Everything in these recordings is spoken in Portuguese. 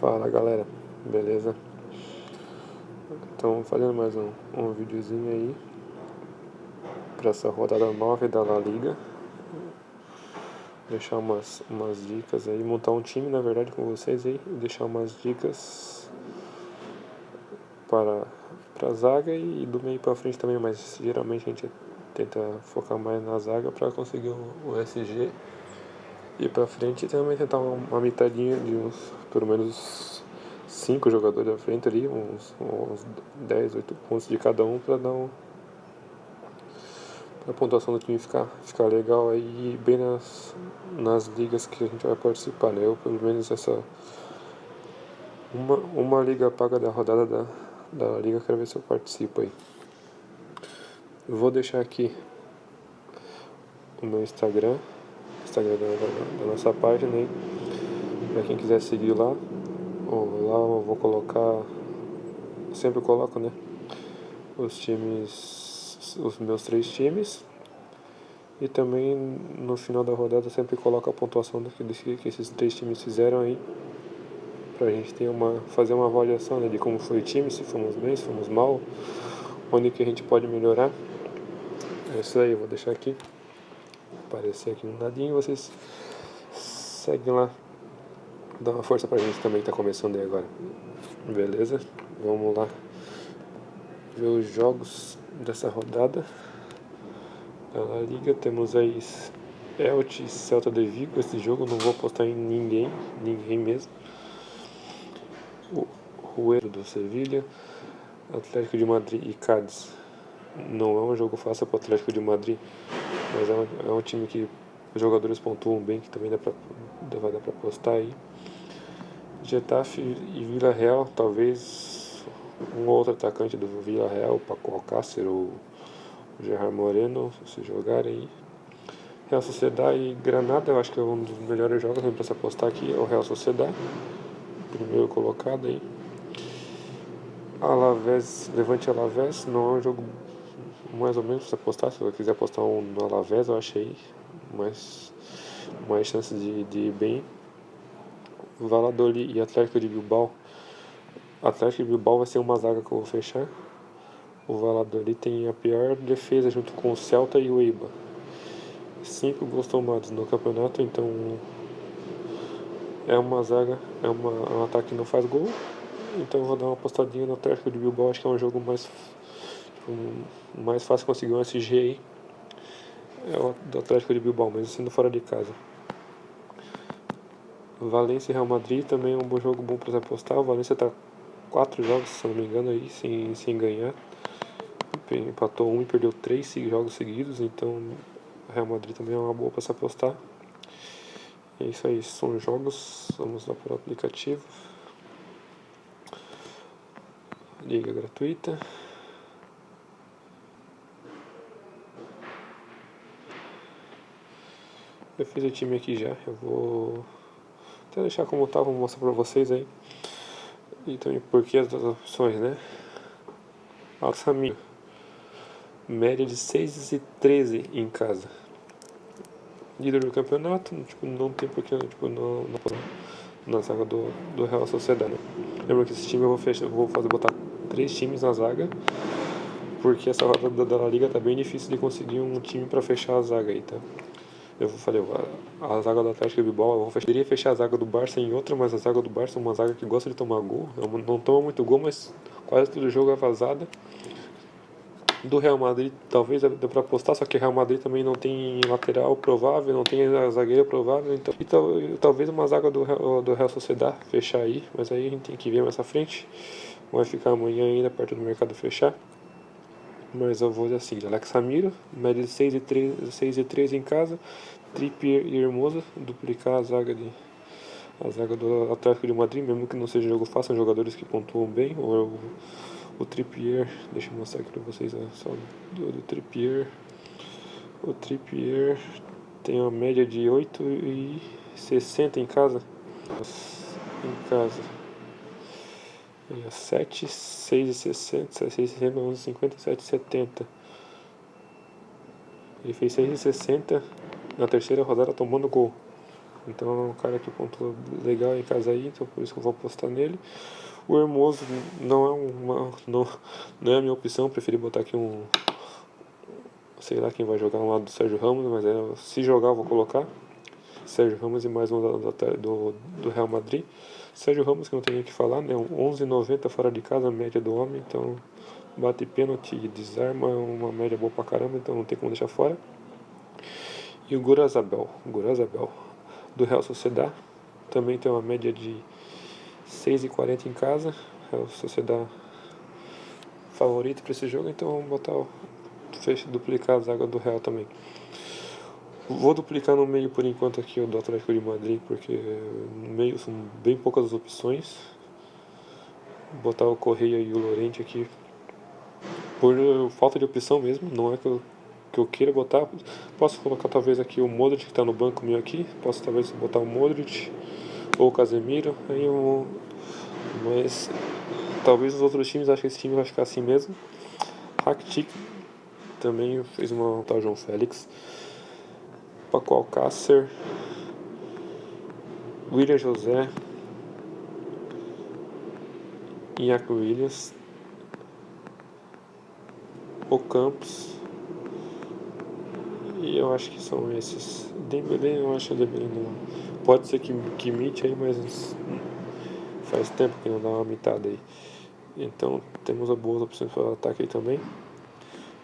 Fala galera, beleza? Então fazendo mais um videozinho aí para essa rodada 9 da La Liga. Deixar umas dicas aí, montar um time na verdade com vocês aí e deixar umas dicas para a zaga e do meio para frente também, mas geralmente a gente tenta focar mais na zaga para conseguir o SG e para frente e também tentar uma mitadinha de uns pelo menos 5 jogadores à frente ali, uns 10, 8 pontos de cada um para dar pra pontuação do time ficar legal aí bem nas ligas que a gente vai participar, né? Eu pelo menos essa uma liga paga da rodada da liga, quero ver se eu participo aí. Eu vou deixar aqui o meu Instagram da nossa página aí, pra quem quiser seguir lá. Lá eu vou colocar, sempre coloco, né, os meus 3 times, e também no final da rodada sempre coloco a pontuação que esses 3 times fizeram aí, pra gente fazer uma avaliação, né, de como foi o time, se fomos bem, se fomos mal, onde que a gente pode melhorar. É isso aí, eu vou deixar aqui aparecer aqui no ladinho, vocês seguem lá, dá uma força pra gente também que tá começando aí agora. Beleza? Vamos lá ver os jogos dessa rodada da La Liga. Temos aí Elche e Celta de Vigo. Esse jogo não vou apostar em ninguém mesmo. O Ruero do Sevilha, Atlético de Madrid e Cádiz. Não é um jogo fácil para o Atlético de Madrid, mas é um time que os jogadores pontuam bem, que também vai dar para apostar aí. Getafe e Vila Real, talvez um outro atacante do Vila Real, Paco Alcácer ou Gerard Moreno, se jogarem aí. Real Sociedad e Granada, eu acho que é um dos melhores jogos para se apostar aqui, é o Real Sociedad, primeiro colocado aí. Alavés, Levante Alavés, não é um jogo mais ou menos para se apostar, se você quiser apostar no Alavés, eu achei mais chance de ir bem. Valladolid e Atlético de Bilbao. Atlético de Bilbao vai ser uma zaga que eu vou fechar. O Valladolid tem a pior defesa junto com o Celta e o Eibar. 5 gols tomados no campeonato, então é uma zaga, um ataque que não faz gol. Então eu vou dar uma apostadinha no Atlético de Bilbao, acho que é um jogo mais fácil conseguir um SG aí. É o do Atlético de Bilbao, mas sendo fora de casa. Valência e Real Madrid também é um jogo bom para apostar. O Valência está 4 jogos, se não me engano, aí, sem ganhar. Empatou 1 e perdeu 3 jogos seguidos, então o Real Madrid também é uma boa para se apostar. É isso aí, são jogos. Vamos lá para o aplicativo. Liga gratuita. Eu fiz o time aqui já, eu vou até deixar como tá, vou mostrar pra vocês aí. E também porque as opções, né? Alçamir, média de 6,13 em casa. Líder do campeonato, tipo, não tem porque, tipo, na zaga do Real Sociedad, né? Lembra que esse time eu vou botar 3 times na zaga, porque essa rodada da La Liga tá bem difícil de conseguir um time pra fechar a zaga aí, tá? Eu falei, a zaga do Atlético de Bilbao, eu poderia fechar a zaga do Barça em outra, mas a zaga do Barça é uma zaga que gosta de tomar gol. Não toma muito gol, mas quase todo jogo é vazada. Do Real Madrid, talvez dê pra apostar, só que o Real Madrid também não tem lateral provável, não tem zagueiro provável. Então, talvez uma zaga do Real Sociedad fechar aí, mas aí a gente tem que ver mais à frente. Vai ficar amanhã ainda, perto do mercado fechar. Mas eu vou dizer assim, Alex Ramiro, média de 6,3 em casa. Trippier e Hermoso, duplicar a zaga do Atlético de Madrid, mesmo que não seja jogo fácil, são jogadores que pontuam bem. O Trippier, deixa eu mostrar aqui pra vocês só do Trippier. O Trippier tem uma média de 8,60 em casa. Em casa. 7, 6,60, 6,60, 11,50, 7,70. Ele fez 6,60 na terceira rodada tomando gol. Então é um cara que pontua legal em casa aí, então por isso que eu vou apostar nele. O Hermoso não é não é a minha opção, preferi botar aqui sei lá quem vai jogar ao lado do Sérgio Ramos, mas se jogar eu vou colocar Sérgio Ramos e mais um do Real Madrid. Sérgio Ramos, que não tem nem o que falar, né? 11,90 fora de casa, a média do homem, então bate pênalti e desarma, uma média boa pra caramba, então não tem como deixar fora. E o Gurazabel do Real Sociedad, também tem uma média de 6,40 em casa. Real Sociedad favorito para esse jogo, então vamos botar duplicar a zaga do Real também. Vou duplicar no meio por enquanto aqui o do Atlético de Madrid, porque no meio são bem poucas as opções. Vou botar o Correia e o Llorente aqui por falta de opção mesmo, não é que eu queira botar. Posso colocar talvez aqui o Modric que está no banco meu aqui, posso talvez botar o Modric ou o Casemiro, mas talvez os outros times, acho que esse time vai ficar assim mesmo. Rakitic também fez uma tal João Félix, Paco Alcácer, William José, Iñaki Williams, o Campos, e eu acho que são esses. Dembélé, eu acho que o Dembélé não. Pode ser que imite aí, mas faz tempo que não dá uma mitada aí. Então temos boas opções para o ataque aí também.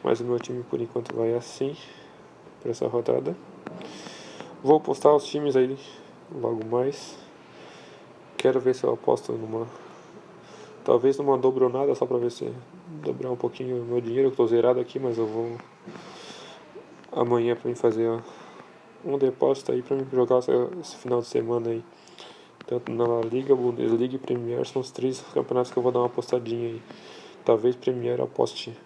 Mas o meu time por enquanto vai assim para essa rodada. Vou postar os times aí logo mais. Quero ver se eu aposto talvez numa dobronada, só pra ver se dobrar um pouquinho o meu dinheiro. Eu tô zerado aqui, mas eu vou amanhã pra mim fazer um depósito aí pra mim jogar esse final de semana aí. Tanto na La Liga, Bundesliga e Premier são os 3 campeonatos que eu vou dar uma apostadinha aí. Talvez Premier aposte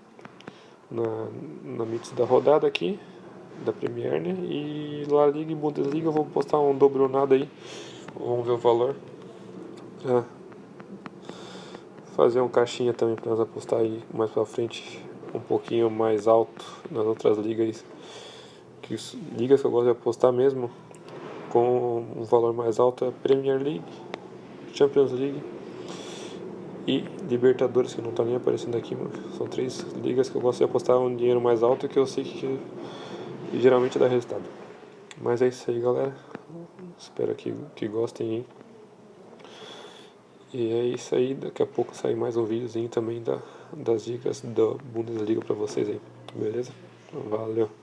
na mix da rodada aqui, da Premier, né? E La Liga e Bundesliga eu vou postar um dobronada aí. Vamos ver o valor. Fazer um caixinha também para nós apostar aí mais pra frente, um pouquinho mais alto nas outras ligas. Ligas que eu gosto de apostar mesmo, com um valor mais alto, é Premier League, Champions League e Libertadores, que não tá nem aparecendo aqui, mas são 3 ligas que eu gosto de apostar um dinheiro mais alto, que eu sei que geralmente dá resultado. Mas é isso aí, galera. Espero que gostem aí. E é isso aí, daqui a pouco sai mais um videozinho também das dicas da Bundesliga pra vocês aí, beleza? Valeu!